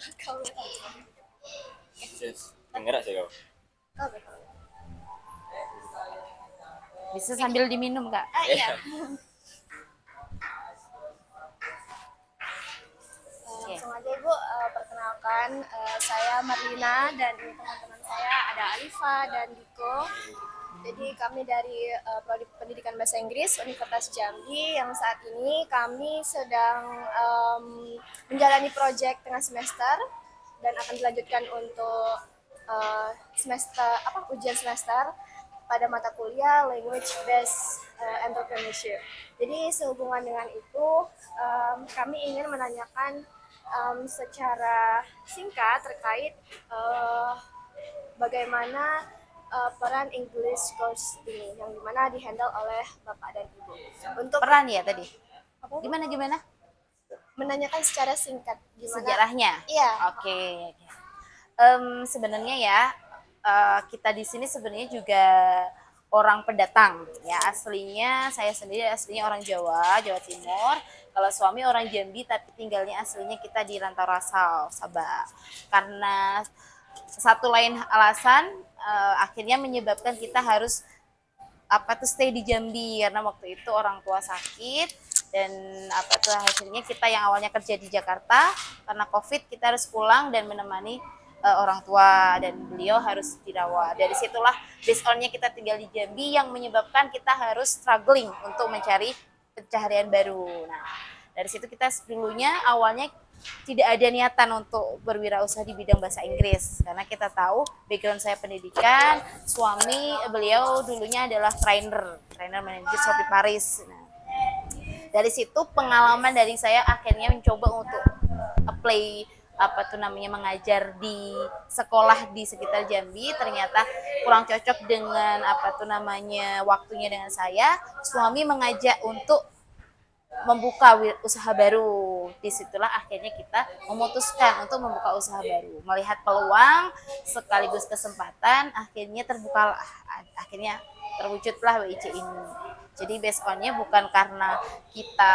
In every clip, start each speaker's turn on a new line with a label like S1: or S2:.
S1: Kau
S2: Yes. Enggak sih kau.
S1: kau.
S3: Bisa sambil diminum Kak?
S1: Iya.
S3: Oke.
S1: Langsung aja Ibu, perkenalkan saya Marlina dan ini teman-teman saya ada Alifa dan Diko. Jadi kami dari Prodi Pendidikan Bahasa Inggris Universitas Jambi yang saat ini kami sedang menjalani proyek tengah semester dan akan dilanjutkan untuk semester ujian semester pada mata kuliah Language Based Entrepreneurship. Jadi sehubungan dengan itu kami ingin menanyakan secara singkat terkait bagaimana peran English course ini yang dimana dihandle oleh Bapak dan Ibu. Untuk
S3: Peran ya tadi?
S1: apa?
S3: Gimana?
S1: Menanyakan secara singkat gimana
S3: Sejarahnya?
S1: Iya.
S3: Oke. Sebenarnya ya, kita di sini sebenarnya juga orang pendatang ya, saya sendiri aslinya orang Jawa Timur. Kalau suami orang Jambi tapi tinggalnya aslinya kita di Rantau Rasau, Sabah. Karena satu lain alasan akhirnya menyebabkan kita harus stay di Jambi karena waktu itu orang tua sakit dan akhirnya kita yang awalnya kerja di Jakarta karena COVID kita harus pulang dan menemani orang tua dan beliau harus dirawat. Dari situlah based on-nya kita tinggal di Jambi yang menyebabkan kita harus struggling untuk mencari pencaharian baru. Nah, dari situ kita dulunya awalnya tidak ada niatan untuk berwirausaha di bidang bahasa Inggris karena kita tahu background saya pendidikan, suami beliau dulunya adalah trainer manajer Shopee Paris. Nah, dari situ pengalaman dari saya akhirnya mencoba untuk apply mengajar di sekolah di sekitar Jambi, ternyata kurang cocok dengan waktunya dengan saya. Suami mengajak untuk membuka usaha baru. Disitulah akhirnya kita memutuskan untuk membuka usaha baru, melihat peluang sekaligus kesempatan, akhirnya terwujudlah WIC ini. Jadi based on-nya bukan karena kita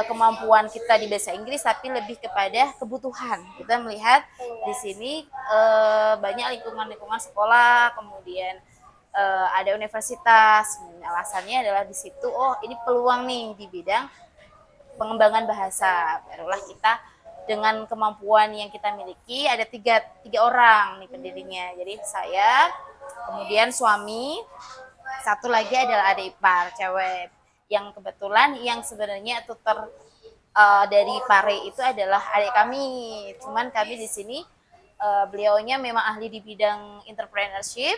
S3: kemampuan kita di bahasa Inggris, tapi lebih kepada kebutuhan. Kita melihat di sini banyak lingkungan sekolah, kemudian ada universitas. Alasannya adalah di situ, ini peluang nih di bidang pengembangan bahasa. Barulah kita dengan kemampuan yang kita miliki, ada tiga orang nih pendirinya. Jadi saya, kemudian suami, satu lagi adalah adik ipar cewek yang kebetulan yang sebenarnya tutor dari Pare itu adalah adik kami. Cuman kami di sini beliaunya memang ahli di bidang entrepreneurship,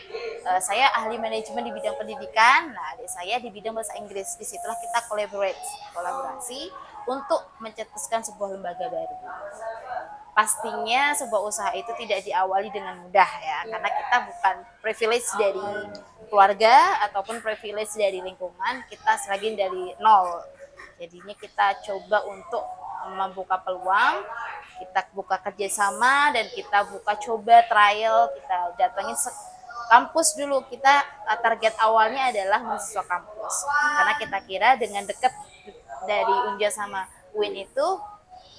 S3: saya ahli manajemen di bidang pendidikan. Nah, adik saya di bidang bahasa Inggris. Disitulah kita kolaborasi untuk mencetuskan sebuah lembaga baru. Pastinya sebuah usaha itu tidak diawali dengan mudah ya, karena kita bukan privilege dari keluarga ataupun privilege dari lingkungan, kita selagi dari nol. Jadinya kita coba untuk membuka peluang, kita buka kerjasama dan kita buka coba trial, kita datangin kampus dulu. Kita target awalnya adalah mahasiswa kampus, karena kita kira dengan dekat dari Unja sama UIN itu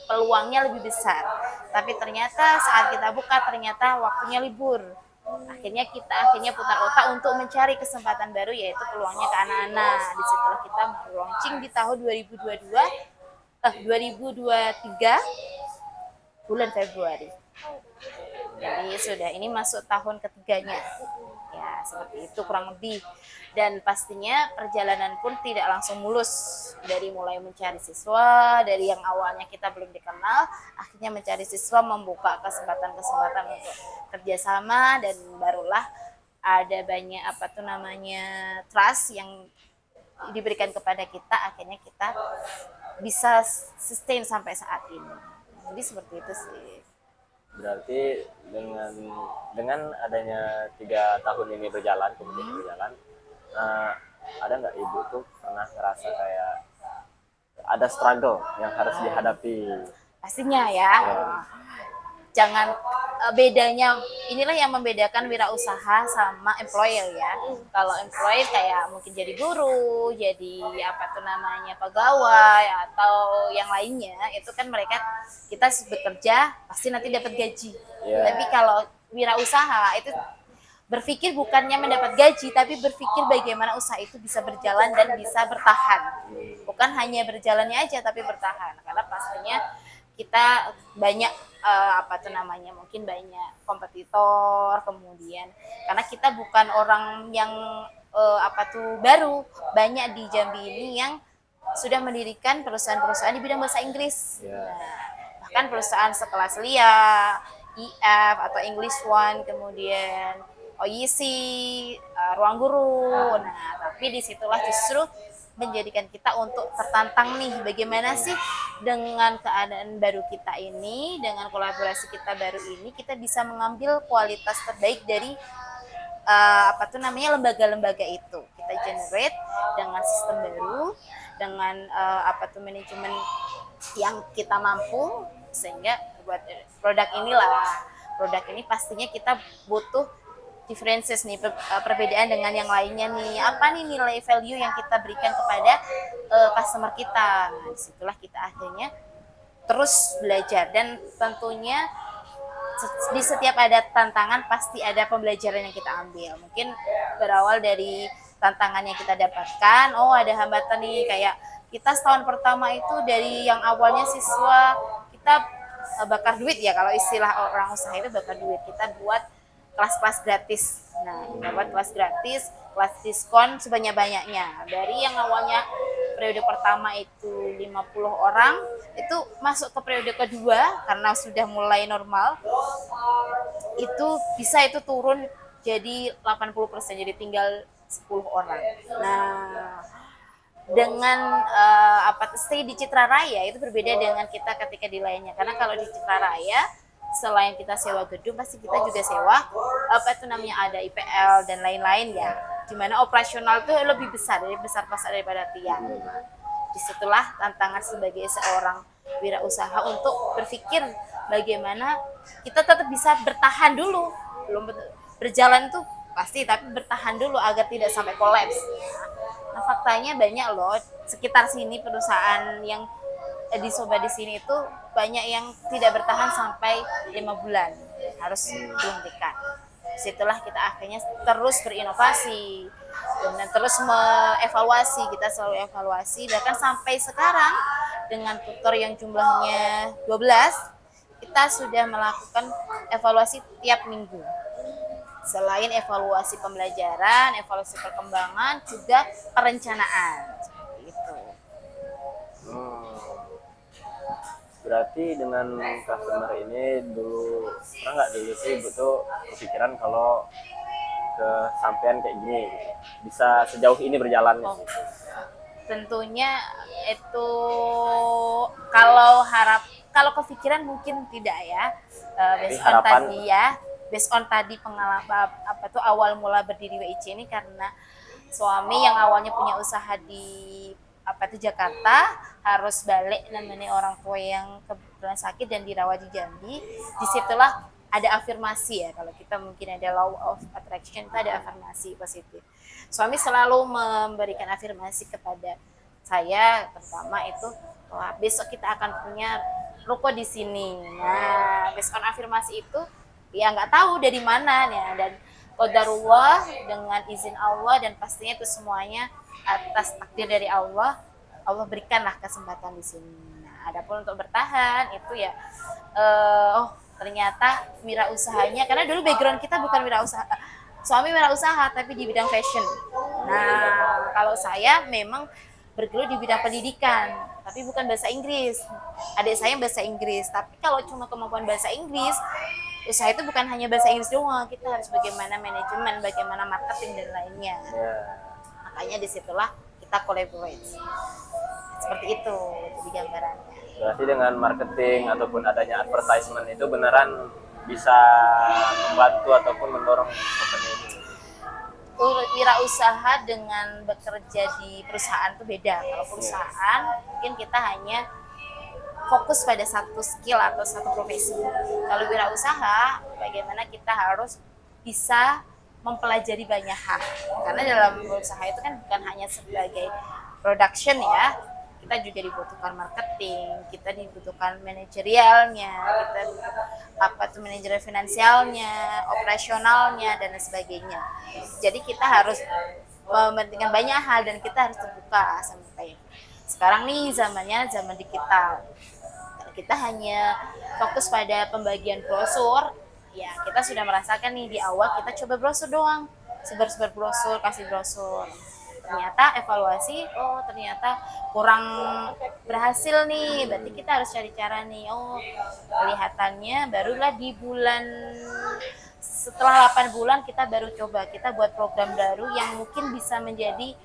S3: peluangnya lebih besar. Tapi ternyata saat kita buka ternyata waktunya libur. Akhirnya kita putar otak untuk mencari kesempatan baru, yaitu peluangnya ke anak-anak. Disitulah kita launching di tahun 2023 bulan Februari. Jadi ini masuk tahun ketiganya. Ya, seperti itu kurang lebih. Dan pastinya perjalanan pun tidak langsung mulus. Dari mulai mencari siswa, dari yang awalnya kita belum dikenal, akhirnya mencari siswa, membuka kesempatan-kesempatan untuk kerjasama, dan barulah ada banyak trust yang diberikan kepada kita, akhirnya kita bisa sustain sampai saat ini. Jadi seperti itu sih.
S2: Berarti dengan adanya 3 tahun ini kemudian berjalan, ada nggak ibu tuh pernah ngerasa kayak ada struggle yang harus dihadapi?
S3: Pastinya ya. Jangan bedanya inilah yang membedakan wirausaha sama employer ya. Kalau employer kayak mungkin jadi guru, jadi apa tuh namanya pegawai atau yang lainnya, itu kan mereka kita bekerja pasti nanti dapat gaji.
S2: Iya.
S3: Tapi kalau wirausaha itu berpikir bukannya mendapat gaji, tapi berpikir bagaimana usaha itu bisa berjalan dan bisa bertahan. Bukan hanya berjalannya aja, tapi bertahan. Karena pastinya kita banyak apa tuh namanya, mungkin banyak kompetitor, kemudian karena kita bukan orang yang apa tuh baru, banyak di Jambi ini yang sudah mendirikan perusahaan-perusahaan di bidang bahasa Inggris.
S2: Ya.
S3: Nah, bahkan perusahaan sekelas LIA, IF atau English One, kemudian OIC, Ruang Guru. Nah, tapi disitulah justru menjadikan kita untuk tertantang nih, bagaimana sih dengan keadaan baru kita ini, dengan kolaborasi kita baru ini, kita bisa mengambil kualitas terbaik dari apa tuh namanya lembaga-lembaga itu. Kita generate dengan sistem baru, dengan apa tuh manajemen yang kita mampu, sehingga buat produk ini pastinya kita butuh differences nih, perbedaan dengan yang lainnya nih. Apa nih nilai value yang kita berikan kepada customer kita. Nah, disitulah kita akhirnya terus belajar, dan tentunya di setiap ada tantangan pasti ada pembelajaran yang kita ambil. Mungkin berawal dari tantangan yang kita dapatkan, oh ada hambatan nih, kayak kita setahun pertama itu dari yang awalnya siswa kita bakar duit ya, kalau istilah orang usaha itu bakar duit, kita buat kelas-kelas gratis. Nah, kita buat kelas gratis, kelas diskon sebanyak-banyaknya. Dari yang awalnya periode pertama itu 50 orang, itu masuk ke periode kedua karena sudah mulai normal, itu bisa itu turun jadi 80%, jadi tinggal 10 orang. Nah, dengan stay di Citra Raya itu berbeda dengan kita ketika di lainnya. Karena kalau di Citra Raya, selain kita sewa gedung, pasti kita juga sewa apa itu namanya, ada IPL dan lain-lain ya, dimana operasional itu lebih besar pasar daripada tiang. Disitulah tantangan sebagai seorang wirausaha untuk berpikir bagaimana kita tetap bisa bertahan dulu, belum berjalan tuh pasti, tapi bertahan dulu agar tidak sampai kolaps. Nah, faktanya banyak loh sekitar sini perusahaan yang di Soba di sini itu banyak yang tidak bertahan sampai 5 bulan, harus dihentikan. Situlah kita akhirnya terus berinovasi dan terus mengevaluasi, kita selalu evaluasi, bahkan sampai sekarang dengan tutor yang jumlahnya 12, kita sudah melakukan evaluasi tiap minggu. Selain evaluasi pembelajaran, evaluasi perkembangan, juga perencanaan. Seperti itu.
S2: Berarti dengan customer ini dulu pernah nggak dulu sih Ibu tuh kepikiran kalau kesampean kayak gini bisa sejauh ini berjalannya?
S3: Oh, tentunya itu kalau kepikiran mungkin tidak ya, based on tadi pengalaman apa tuh awal mula berdiri WIC ini, karena suami yang awalnya punya usaha di Jakarta harus balik nemenin orang tua yang kebetulan sakit dan dirawat di Jambi. Disitulah ada afirmasi ya, kalau kita mungkin ada law of attraction, itu ada afirmasi positif. Suami selalu memberikan afirmasi kepada saya, pertama itu, wah besok kita akan punya ruko di sini. Nah, based on afirmasi itu ya nggak tahu dari mana ya, dan qadarullah, dengan izin Allah, dan pastinya itu semuanya atas takdir dari Allah, Allah berikanlah kesempatan di sini. Nah, adapun untuk bertahan itu ya, ternyata wirausahanya, karena dulu background kita bukan wirausaha, suami wirausaha tapi di bidang fashion. Nah, kalau saya memang bergelut di bidang pendidikan, tapi bukan bahasa Inggris. Adik saya bahasa Inggris, tapi kalau cuma kemampuan bahasa Inggris, usaha itu bukan hanya bahasa Inggris doang, kita harus bagaimana manajemen, bagaimana marketing dan lainnya. Makanya disitulah kita collaborate. Seperti itu jadi gambarannya.
S2: Berarti dengan marketing ataupun adanya advertisement itu beneran bisa membantu ataupun mendorong company ini?
S3: Wirausaha dengan bekerja di perusahaan itu beda. Kalau perusahaan mungkin kita hanya fokus pada satu skill atau satu profesi. Kalau wirausaha, bagaimana kita harus bisa mempelajari banyak hal. Karena dalam berusaha itu kan bukan hanya sebagai production ya, kita juga dibutuhkan marketing, kita dibutuhkan manajerialnya, kita manajer finansialnya, operasionalnya dan lain sebagainya. Jadi kita harus mementingkan banyak hal dan kita harus terbuka sampai sekarang nih zamannya zaman digital. Kita hanya fokus pada pembagian brosur, ya kita sudah merasakan nih di awal kita coba brosur doang, sebar-sebar brosur, kasih brosur. Ternyata evaluasi, oh ternyata kurang berhasil nih, berarti kita harus cari cara nih. Oh kelihatannya barulah di bulan setelah 8 bulan kita baru coba, kita buat program baru yang mungkin bisa menjadi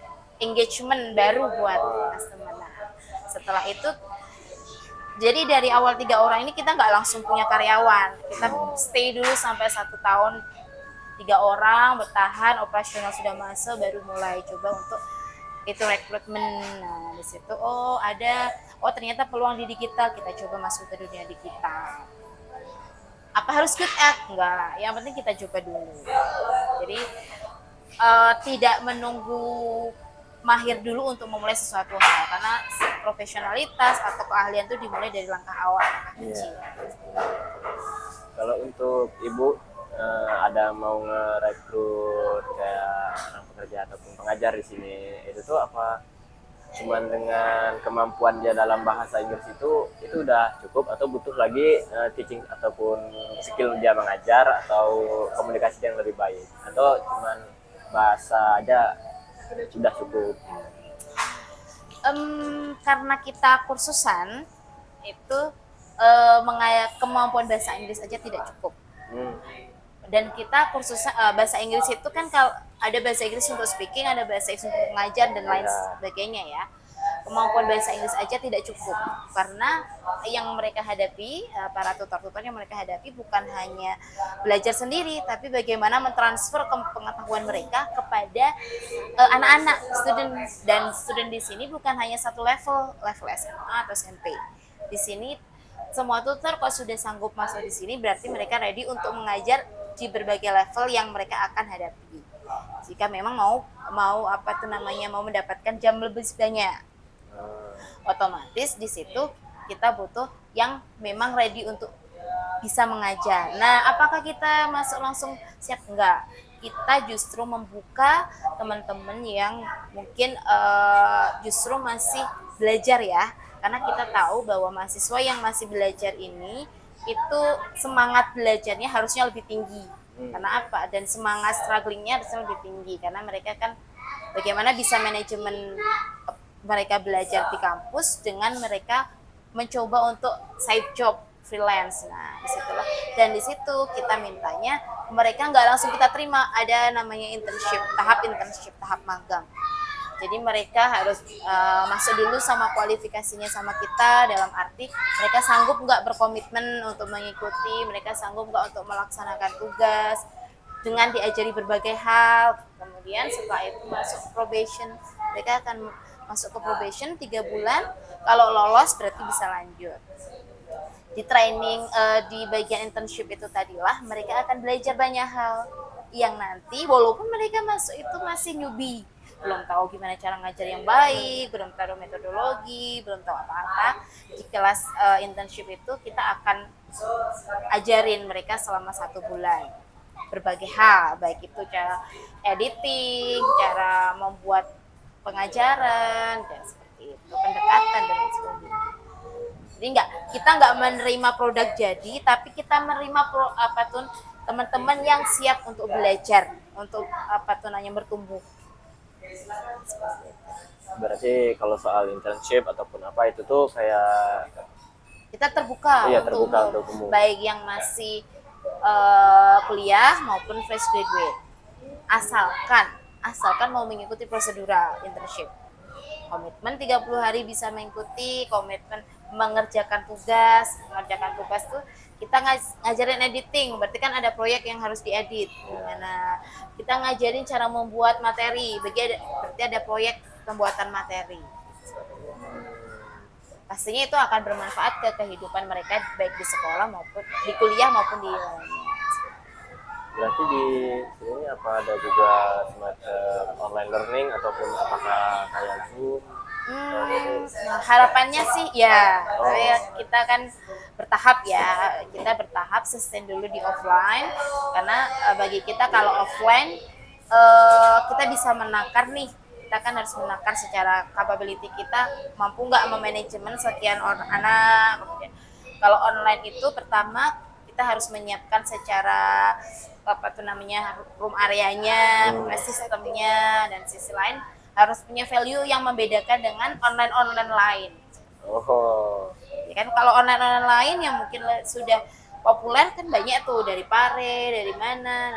S3: engagement baru buat customer. Nah, setelah itu jadi dari awal 3 orang ini kita nggak langsung punya karyawan, kita stay dulu sampai 1 tahun, 3 orang bertahan, operasional sudah masuk, baru mulai coba untuk itu rekrutmen. Nah di situ ternyata peluang di digital, kita coba masuk ke dunia digital. Apa harus good at? Enggak, yang penting kita coba dulu. Jadi tidak menunggu mahir dulu untuk memulai sesuatu hal, karena profesionalitas atau keahlian itu dimulai dari langkah awal, langkah kecil.
S2: Kalau untuk Ibu ada mau ngerekrut kayak orang pekerja ataupun pengajar di sini, itu tuh apa cuman dengan kemampuan dia dalam bahasa Inggris itu udah cukup atau butuh lagi teaching ataupun skill dia mengajar atau komunikasi yang lebih baik, atau cuman bahasa aja sudah cukup?
S3: Karena kita kursusan itu kemampuan bahasa Inggris aja tidak cukup. Dan kita kursus bahasa Inggris itu kan kalau ada bahasa Inggris untuk speaking, ada bahasa Inggris untuk mengajar dan lain sebagainya ya. Kemampuan bahasa Inggris aja tidak cukup, karena yang mereka hadapi, para tutor-tutor yang mereka hadapi bukan hanya belajar sendiri, tapi bagaimana mentransfer pengetahuan mereka kepada anak-anak student. Dan student di sini bukan hanya satu level SMA atau SMP. Di sini semua tutor kalau sudah sanggup masuk di sini berarti mereka ready untuk mengajar di berbagai level yang mereka akan hadapi. Jika memang mau mendapatkan jam lebih banyak, otomatis di situ kita butuh yang memang ready untuk bisa mengajar. Nah, apakah kita masuk langsung siap? Enggak. Kita justru membuka teman-teman yang mungkin justru masih belajar ya, karena kita tahu bahwa mahasiswa yang masih belajar ini itu semangat belajarnya harusnya lebih tinggi. Karena apa? Dan semangat strugglingnya harusnya lebih tinggi, karena mereka kan bagaimana bisa manajemen mereka belajar di kampus dengan mereka mencoba untuk side job freelance. Nah disitulah, dan di situ kita mintanya mereka nggak langsung kita terima, ada namanya internship, tahap magang. Jadi mereka harus masuk dulu sama kualifikasinya sama kita, dalam arti mereka sanggup nggak berkomitmen untuk mengikuti, mereka sanggup nggak untuk melaksanakan tugas dengan diajari berbagai hal. Kemudian setelah itu masuk probation, mereka akan masuk ke probation 3 bulan, kalau lolos berarti bisa lanjut. Di training di bagian internship itu tadilah mereka akan belajar banyak hal yang nanti walaupun mereka masuk itu masih newbie, belum tahu gimana cara ngajar yang baik, belum tahu metodologi, belum tahu apa-apa. Di kelas internship itu kita akan ajarin mereka selama 1 bulan berbagai hal, baik itu cara editing, cara membuat pengajaran dan seperti itu, pendekatan dan lain sebagainya. Jadi kita nggak menerima produk jadi, tapi kita menerima teman-teman yang siap untuk belajar, untuk bertumbuh.
S2: Berarti kalau soal internship ataupun apa itu tuh kayak
S3: kita terbuka,
S2: untuk umum,
S3: baik yang masih kuliah maupun fresh graduate, asalkan mau mengikuti prosedural internship. Komitmen 30 hari bisa mengikuti, komitmen mengerjakan tugas tuh kita ngajarin editing, berarti kan ada proyek yang harus diedit. Gimana kita ngajarin cara membuat materi, berarti ada proyek pembuatan materi. pastinya itu akan bermanfaat ke kehidupan mereka baik di sekolah maupun di kuliah maupun di lainnya.
S2: Berarti di sini apa ada juga semacam online learning ataupun apakah kayak Zoom?
S3: Nah, harapannya sih ya, tapi ya kita kan bertahap ya, kita bertahap sustain dulu di offline karena bagi kita kalau offline kita bisa menakar nih, kita kan harus menakar secara capability kita mampu nggak memanajemen sekian orang anak. Kemudian kalau online itu pertama kita harus menyiapkan secara apa tuh namanya room areanya, sistemnya, dan sisi lain harus punya value yang membedakan dengan online lain.
S2: Oh,
S3: Ya kan kalau online lain yang mungkin sudah populer kan banyak tuh dari Pare, dari mana.